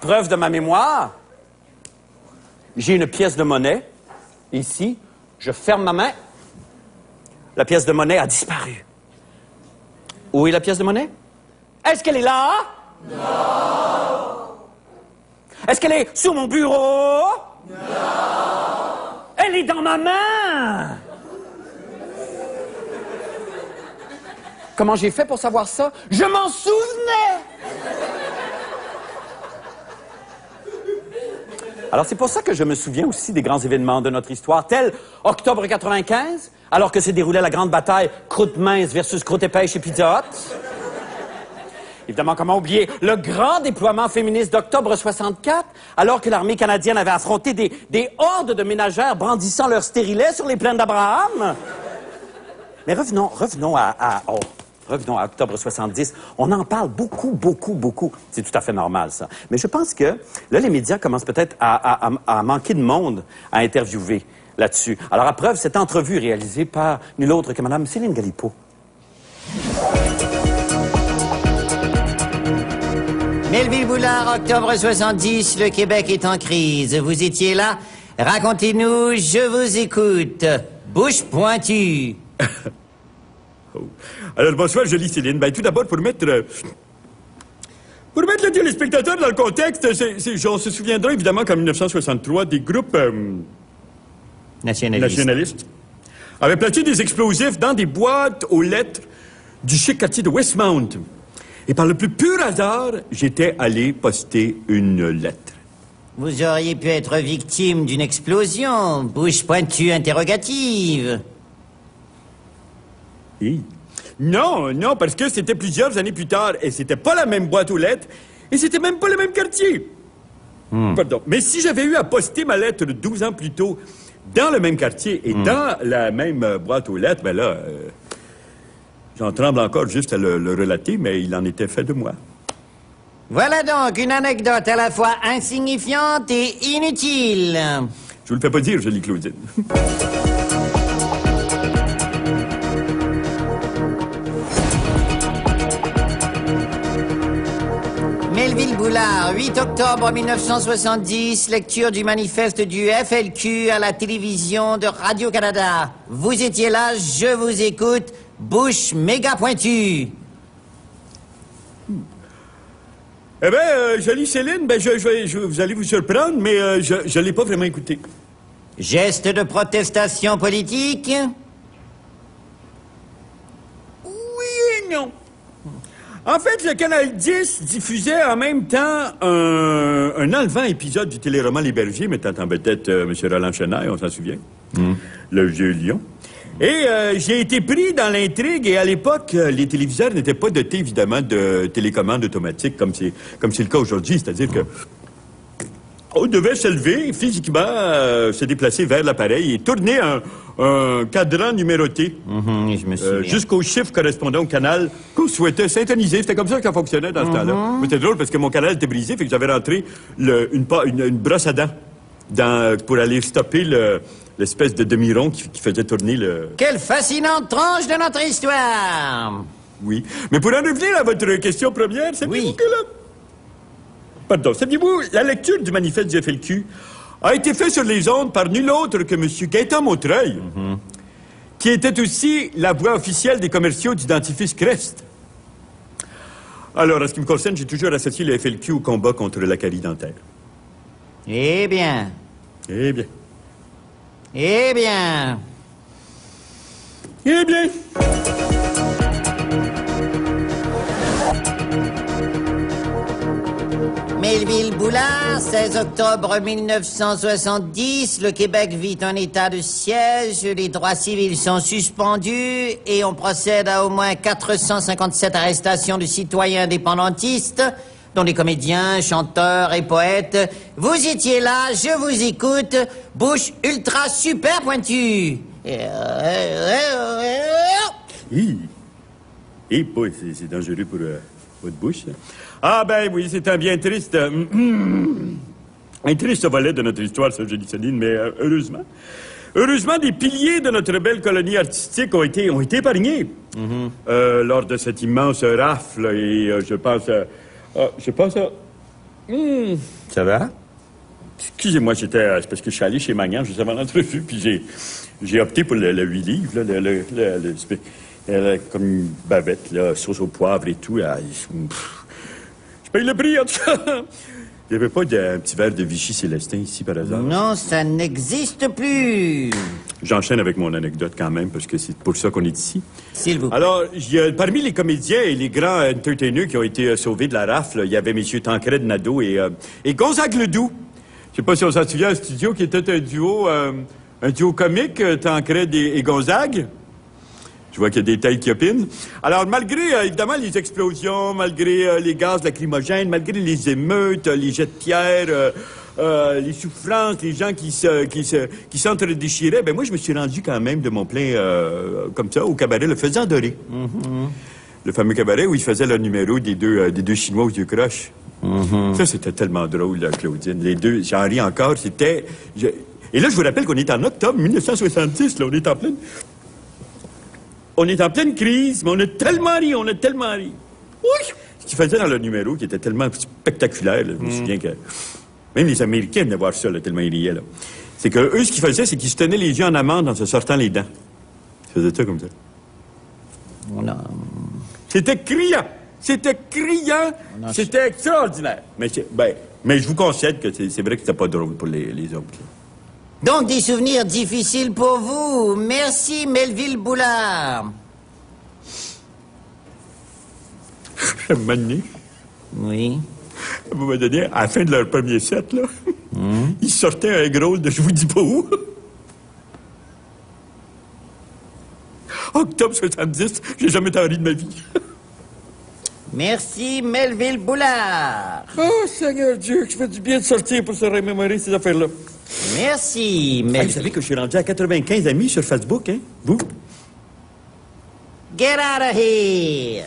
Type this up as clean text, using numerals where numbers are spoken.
Preuve de ma mémoire. J'ai une pièce de monnaie. Ici, je ferme ma main. La pièce de monnaie a disparu. Où est la pièce de monnaie? Est-ce qu'elle est là? Non! Est-ce qu'elle est sous mon bureau? Non! Elle est dans ma main! Comment j'ai fait pour savoir ça? Je m'en souvenais! Alors, c'est pour ça que je me souviens aussi des grands événements de notre histoire, tels Octobre 95, alors que s'est déroulée la grande bataille croûte mince versus croûte épaisse chez Pizza Hut. Évidemment, comment oublier le grand déploiement féministe d'Octobre 64, alors que l'armée canadienne avait affronté des hordes de ménagères brandissant leurs stérilets sur les plaines d'Abraham. Mais revenons à Octobre 70. On en parle beaucoup. C'est tout à fait normal, ça. Mais je pense que, là, les médias commencent peut-être à manquer de monde à interviewer là-dessus. Alors, à preuve, cette entrevue réalisée par nul autre que Mme Céline Galipeau. Melville Boulard, Octobre 70, le Québec est en crise. Vous étiez là? Racontez-nous, je vous écoute. Bouche pointue. Oh. Alors, bonsoir, jolie Céline. Ben, tout d'abord, pour mettre le téléspectateur dans le contexte, on se souviendra évidemment qu'en 1963, des groupes nationalistes avaient placé des explosifs dans des boîtes aux lettres du chic quartier de Westmount. Et par le plus pur hasard, j'étais allé poster une lettre. Vous auriez pu être victime d'une explosion. Bouche pointue interrogative. Oui. Non, parce que c'était plusieurs années plus tard, et c'était pas la même boîte aux lettres, et c'était même pas le même quartier. Pardon. Mais si j'avais eu à poster ma lettre 12 ans plus tôt dans le même quartier et dans la même boîte aux lettres, ben là, j'en tremble encore juste à le relater, mais il en était fait de moi. Voilà donc une anecdote à la fois insignifiante et inutile. Je vous le fais pas dire, jolie Claudine. Melville Boulard, 8 octobre 1970, lecture du manifeste du FLQ à la télévision de Radio-Canada. Vous étiez là, je vous écoute, bouche méga pointue. Eh bien, jolie Céline, ben, vous allez vous surprendre, mais je l'ai pas vraiment écouté. Geste de protestation politique? Oui et non. En fait, le Canal 10 diffusait en même temps un enlevant épisode du téléroman Les Bergers, mettant en vedette M. Roland Chenaille, on s'en souvient, le vieux lion. Et j'ai été pris dans l'intrigue, et à l'époque, les téléviseurs n'étaient pas dotés, évidemment, de télécommande automatique comme c'est le cas aujourd'hui, c'est-à-dire que on devait se lever, physiquement, se déplacer vers l'appareil et tourner un cadran numéroté. Je me souviens. Jusqu'au chiffre correspondant au canal qu'on souhaitait syntoniser. C'était comme ça que ça fonctionnait dans ce temps-là. C'était drôle parce que mon canal était brisé, fait que j'avais rentré une brosse à dents pour aller stopper l'espèce de demi-rond qui faisait tourner le... Quelle fascinante tranche de notre histoire! Oui. Mais pour en revenir à votre question première, saviez-vous que là... Pardon, saviez-vous, la lecture du manifeste du FLQ a été faite sur les ondes par nul autre que M. Gaëtan Montreuil, qui était aussi la voix officielle des commerciaux du dentifrice Crest. Alors, en ce qui me concerne, j'ai toujours associé le FLQ au combat contre la carie dentaire. Eh bien. Eh bien. Eh bien. Eh bien. Melville Boulard, 16 octobre 1970, le Québec vit un état de siège, les droits civils sont suspendus et on procède à au moins 457 arrestations de citoyens indépendantistes, dont des comédiens, chanteurs et poètes. Vous étiez là, je vous écoute, bouche ultra super pointue. Boy, c'est dangereux pour votre bouche. Ah ben oui, c'est un bien triste... un triste volet de notre histoire, ça, jolie Céline, mais heureusement. Heureusement, des piliers de notre belle colonie artistique ont été épargnés lors de cette immense rafle. Et je pense à Ça va? Excusez-moi, c'est parce que je suis allé chez Magnan juste avant l'entrevue, puis j'ai opté pour le 8 livres, là, comme une bavette, là, sauce au poivre et tout. Là, je paye le prix, en tout cas. Il n'y avait pas d'un petit verre de Vichy Célestin ici, par hasard? Non, ça n'existe plus. J'enchaîne avec mon anecdote quand même, parce que c'est pour ça qu'on est ici. S'il vous plaît. Alors, parmi les comédiens et les grands entertainers qui ont été sauvés de la rafle, il y avait M. Tancred Nadeau et Gonzague Ledoux. Je sais pas si on s'en souvient, un studio qui était un duo comique, Tancred et Gonzague. Je vois qu'il y a des tailles qui opinent. Alors, malgré, évidemment, les explosions, malgré les gaz lacrymogènes, malgré les émeutes, les jets de pierre, les souffrances, les gens qui s'entre-déchiraient, ben moi, je me suis rendu quand même de mon plein, comme ça, au cabaret Le Faisan Doré. Le fameux cabaret où ils faisaient le numéro des deux Chinois aux yeux croches. Ça, c'était tellement drôle, là, Claudine. Les deux, j'en ris encore, c'était... Et là, je vous rappelle qu'on est en octobre 1970, là, on est en pleine crise, mais on a tellement ri. Oui! Ce qu'ils faisaient dans le numéro, qui était tellement spectaculaire, là, je me souviens que... Même les Américains venaient voir ça, là, tellement ils riaient, là. C'est que eux, ce qu'ils faisaient, c'est qu'ils se tenaient les yeux en amande en se sortant les dents. Ils faisaient ça comme ça. Voilà. C'était criant! C'était extraordinaire! Mais je vous concède que c'est vrai que c'était pas drôle pour les autres. Donc, des souvenirs difficiles pour vous. Merci, Melville Boulard. À un moment donné, Oui. à un moment donné, à la fin de leur premier set, là, ils sortaient un gros de je vous dis pas où. Octobre 70, j'ai jamais tant ri de ma vie. Merci, Melville Boulard. Oh, Seigneur Dieu, que je fais du bien de sortir pour se remémorer ces affaires-là. Merci, Vous Melville. savez que je suis rendu à 95 amis sur Facebook, hein? Vous? Get out of here.